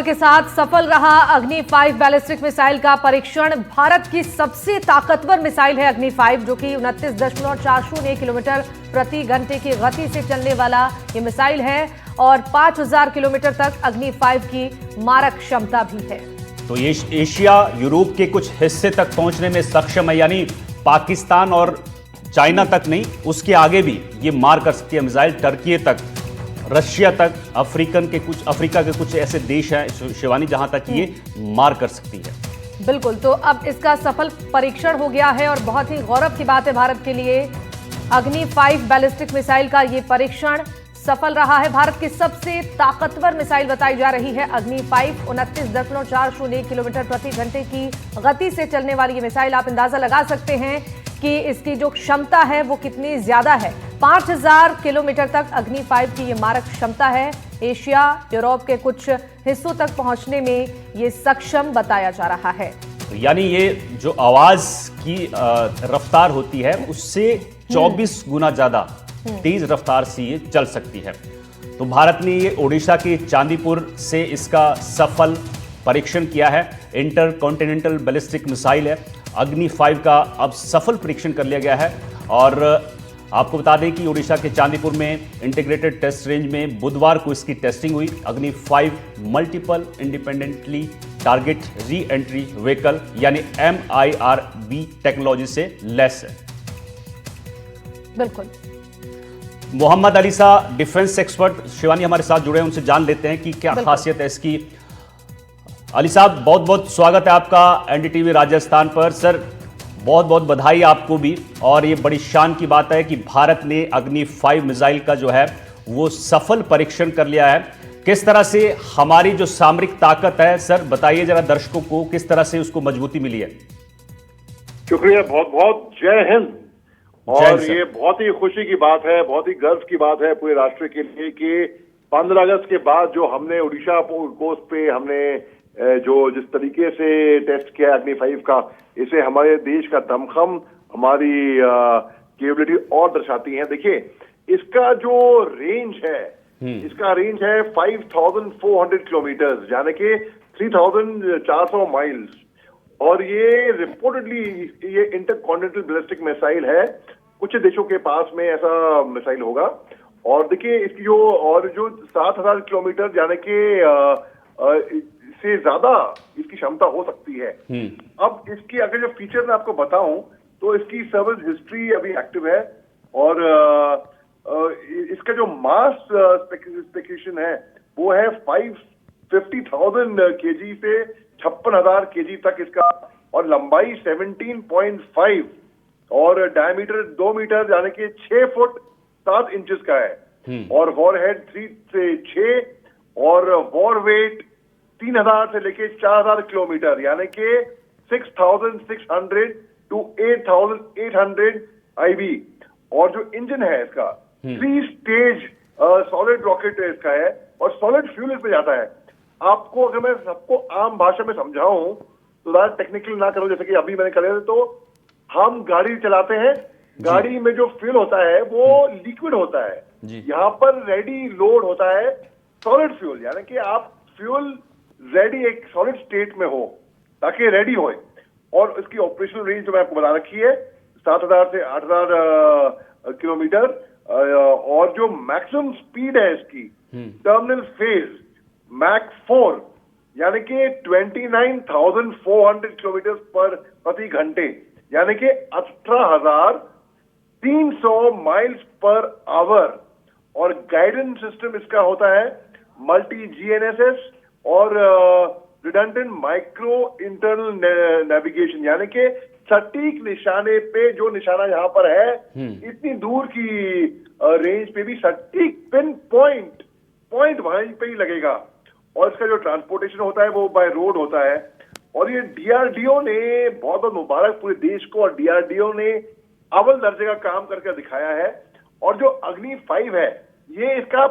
के साथ सफल रहा अग्नि 5 बैलिस्टिक मिसाइल का परीक्षण। भारत की सबसे ताकतवर मिसाइल है अग्नि 5, जो कि 29.401 किलोमीटर प्रति घंटे की गति से चलने वाला ये मिसाइल है और 5000 किलोमीटर तक अग्नि 5 की मारक क्षमता भी है। तो ये एशिया यूरोप के कुछ हिस्से तक पहुंचने में सक्षम है, यानी पाकिस्तान और चाइना तक नहीं, उसके आगे भी ये मार कर सकती है मिसाइल। टर्की तक, रशिया तक, अफ्रीका के कुछ ऐसे देश हैं शिवानी जहां तक ये मार कर सकती है। बिल्कुल, तो अब इसका सफल परीक्षण हो गया है और बहुत ही गौरव की बात है भारत के लिए। अग्नि 5 बैलिस्टिक मिसाइल का ये परीक्षण सफल रहा है। भारत की सबसे ताकतवर मिसाइल बताई जा रही है अग्नि 5। 29.401 किलोमीटर प्रति घंटे की गति से चलने वाली ये मिसाइल, आप अंदाजा लगा सकते हैं कि इसकी जो क्षमता है वो कितनी ज्यादा है। 5000 किलोमीटर तक अग्नि 5 की ये मारक क्षमता है। एशिया, यूरोप के कुछ हिस्सों तक पहुंचने में ये सक्षम बताया जा रहा है। यानी ये जो आवाज की रफ्तार होती है उससे 24 गुना ज्यादा तेज रफ्तार से ये चल सकती है। तो भारत ने ये ओडिशा के चांदीपुर से इसका सफल परीक्षण किया है। इंटर कॉन्टिनेंटल बैलिस्टिक मिसाइल है अग्नि 5 का, अब सफल परीक्षण कर लिया गया है। और आपको बता दें कि ओडिशा के चांदीपुर में इंटीग्रेटेड टेस्ट रेंज में बुधवार को इसकी टेस्टिंग हुई। अग्नि 5 multiple independently target re entry vehicle यानी MIRV टेक्नोलॉजी से लैस है। बिल्कुल, मोहम्मद अली शाह डिफेंस एक्सपर्ट शिवानी हमारे साथ जुड़े हैं, उनसे जान लेते हैं कि क्या खासियत है इसकी। अली साहब, बहुत बहुत स्वागत है आपका NDTV राजस्थान पर। सर, बहुत बहुत बधाई आपको भी, और ये बड़ी शान की बात है कि भारत ने अग्नि 5 मिसाइल का जो है वो सफल परीक्षण कर लिया है। किस तरह से हमारी जो सामरिक ताकत है, सर बताइए जरा दर्शकों को, किस तरह से उसको मजबूती मिली है। शुक्रिया, बहुत बहुत जय हिंद। और ये बहुत ही खुशी की बात है, बहुत ही गर्व की बात है पूरे राष्ट्र के लिए कि 15 अगस्त के बाद जो हमने उड़ीसा कोस्ट पे हमने जो जिस तरीके से टेस्ट किया अग्नि 5 का, इसे हमारे देश का दमखम, हमारी कैपेबिलिटी और दर्शाती है। देखिए, इसका जो रेंज है, इसका रेंज है 5400 किलोमीटर, यानी कि 3400 माइल्स। और ये रिपोर्टेडली ये इंटरकॉन्टिनेंटल बैलिस्टिक मिसाइल है। कुछ देशों के पास में ऐसा मिसाइल होगा। और देखिए, इसकी जो 7000 किलोमीटर यानी कि से ज्यादा इसकी क्षमता हो सकती है। अब इसकी अगर जो फीचर मैं आपको बताऊं तो इसकी सर्विस हिस्ट्री अभी एक्टिव है। और इसका जो मास स्पेसिफिकेशन है वो है 550,000 kg से 56,000 kg तक इसका, और लंबाई 17.5 और डायमीटर 2 मीटर यानी कि 6 फुट 7 इंचेस का है। और वॉरहेड 3 से 6 और वॉर वेट 3000 से लेके 4000 किलोमीटर यानी कि 6600 to 8800 IB। और जो इंजन है इसका 3 स्टेज सॉलिड रॉकेट इसका है और सॉलिड फ्यूल इसमें जाता है। आपको अगर मैं सबको आम भाषा में समझाऊं तो ज्यादा टेक्निकल ना करूं, जैसे कि अभी मैंने करे, तो हम गाड़ी चलाते हैं, गाड़ी में जो फ्यूल होता है वो लिक्विड होता है। यहाँ पर रेडी लोड होता है सॉलिड फ्यूल, यानी कि आप फ्यूल रेडी एक सॉलिड स्टेट में हो ताकि रेडी हो। और इसकी ऑपरेशनल रेंज जो मैं आपको बता रखी है 7000 से 8000 किलोमीटर। और जो मैक्सिमम स्पीड है इसकी टर्मिनल फेज मैक 4 यानी कि 29,400 किलोमीटर प्रति घंटे यानी कि 18,300 माइल्स पर आवर। और गाइडेंस सिस्टम इसका होता है मल्टी GNSS और रिडंडेंट माइक्रो इंटरनल नेविगेशन, यानी कि सटीक निशाने पे, जो निशाना यहाँ पर है इतनी दूर की रेंज पे भी सटीक पिन पॉइंट वहीं पे ही लगेगा। और इसका जो ट्रांसपोर्टेशन होता है वो बाय रोड होता है। और ये DRDO ने, बहुत बहुत मुबारक पूरे देश को, और DRDO ने अव्वल दर्जे का काम करके दिखाया है। और जो अग्नि 5 है ये इसका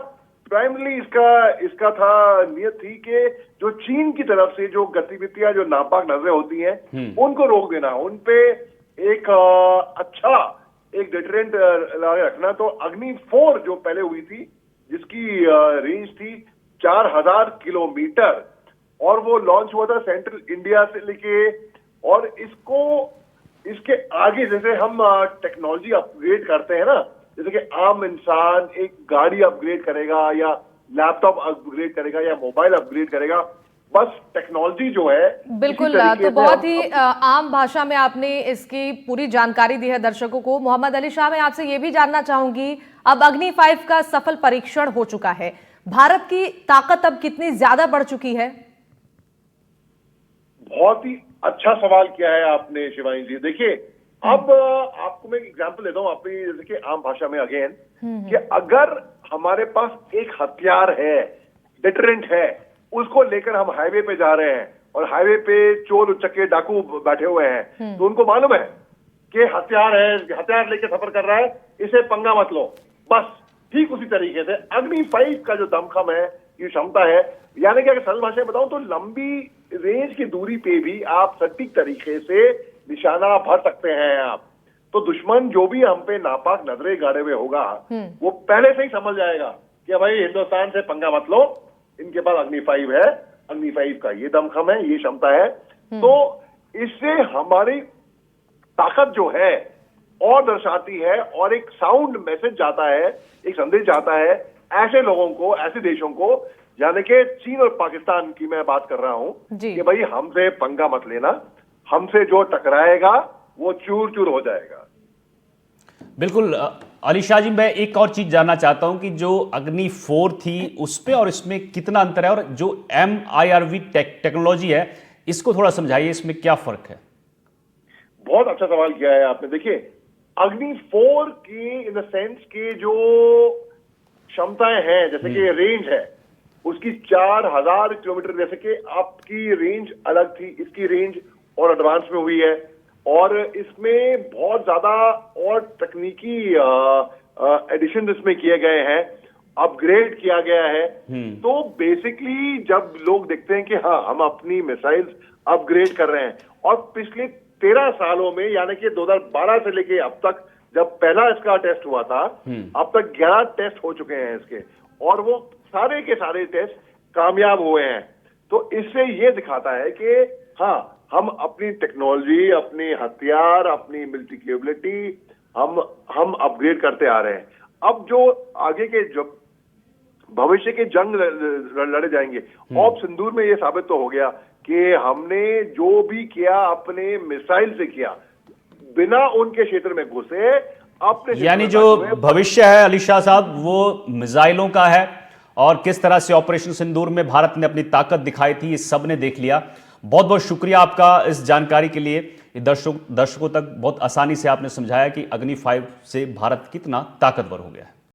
प्राइमरी इसका था नियत थी कि जो चीन की तरफ से जो गतिविधियां, जो नापाक नजरें होती हैं उनको रोक देना, उन पे एक अच्छा एक डिटरेंट रखना। तो अग्नि 4 जो पहले हुई थी जिसकी रेंज थी 4000 किलोमीटर, और वो लॉन्च हुआ था सेंट्रल इंडिया से लेके, और इसके आगे जैसे हम टेक्नोलॉजी अपग्रेड करते हैं ना, जैसे कि आम इंसान एक गाड़ी अपग्रेड करेगा या लैपटॉप अपग्रेड करेगा या मोबाइल अपग्रेड करेगा, बस टेक्नोलॉजी जो है बिल्कुल। तो बहुत ही आम भाषा में आपने इसकी पूरी जानकारी दी है दर्शकों को। मोहम्मद अली शाह, मैं आपसे ये भी जानना चाहूंगी, अब अग्नि 5 का सफल परीक्षण हो चुका है, भारत की ताकत अब कितनी ज्यादा बढ़ चुकी है? बहुत ही अच्छा सवाल किया है आपने शिवानी जी। देखिए, अब आपको मैं एग्जांपल देता हूं अपनी, जैसे कि आम भाषा में अगेन, कि अगर हमारे पास एक हथियार है, डिटरेंट है, उसको लेकर हम हाईवे पे जा रहे हैं और हाईवे पे चोर उचक्के डाकू बैठे हुए हैं, तो उनको मालूम है कि हथियार है, हथियार लेके सफर कर रहा है, इसे पंगा मत लो, बस ठीक उसी तरीके से अग्नि 5 का जो दमखम है, ये क्षमता है, यानी कि अगर सरल भाषा में बताऊं तो लंबी रेंज की दूरी पे भी आप सटीक तरीके से निशाना भर सकते हैं आप। तो दुश्मन जो भी हम पे नापाक नजरें गाड़े हुए होगा, वो पहले से ही समझ जाएगा कि भाई हिंदुस्तान से पंगा मत लो, इनके पास अग्नि 5 है, अग्नि 5 का ये दमखम है, ये क्षमता है। तो इससे हमारी ताकत जो है और दर्शाती है, और एक साउंड मैसेज जाता है, एक संदेश जाता है ऐसे लोगों को, ऐसे देशों को, यानी कि चीन और पाकिस्तान की मैं बात कर रहा हूं, कि भाई हमसे पंगा मत लेना, हमसे जो टकराएगा वो चूर चूर हो जाएगा। बिल्कुल अली शाह जी, मैं एक और चीज जानना चाहता हूं कि जो अग्नि 4 थी उस पे और इसमें कितना अंतर है, और जो MIRV टेक्नोलॉजी है इसको थोड़ा समझाइए, इसमें क्या फर्क है? बहुत अच्छा सवाल किया है आपने। देखिए, अग्नि 4 की इन द सेंस के जो क्षमताएं हैं, जैसे कि रेंज है उसकी 4000 किलोमीटर, जैसे कि आपकी रेंज अलग थी, इसकी रेंज और एडवांस में हुई है, और इसमें बहुत ज्यादा और तकनीकी एडिशन इसमें किए गए हैं, अपग्रेड किया गया है। तो बेसिकली जब लोग देखते हैं कि हाँ हम अपनी मिसाइल्स अपग्रेड कर रहे हैं, और पिछले 13 सालों में, यानी कि 2012 से लेके अब तक, जब पहला इसका टेस्ट हुआ था, अब तक 11 टेस्ट हो चुके हैं इसके, और वो सारे के सारे टेस्ट कामयाब हुए हैं। तो इससे ये दिखाता है कि हाँ, हम अपनी टेक्नोलॉजी, अपने हथियार, अपनी मिलिट्री कैपेबिलिटी हम अपग्रेड करते आ रहे हैं। अब जो आगे के जो भविष्य के जंग लड़े जाएंगे, ऑप सिंदूर में ये साबित तो हो गया कि हमने जो भी किया अपने मिसाइल से किया, बिना उनके क्षेत्र में घुसे, अपने, यानी जो भविष्य है अली शाह साहब वो मिसाइलों का है, और किस तरह से ऑपरेशन सिंदूर में भारत ने अपनी ताकत दिखाई थी, ये सब ने देख लिया। बहुत बहुत शुक्रिया आपका इस जानकारी के लिए। दर्शकों तक बहुत आसानी से आपने समझाया कि अग्नि 5 से भारत कितना ताकतवर हो गया है।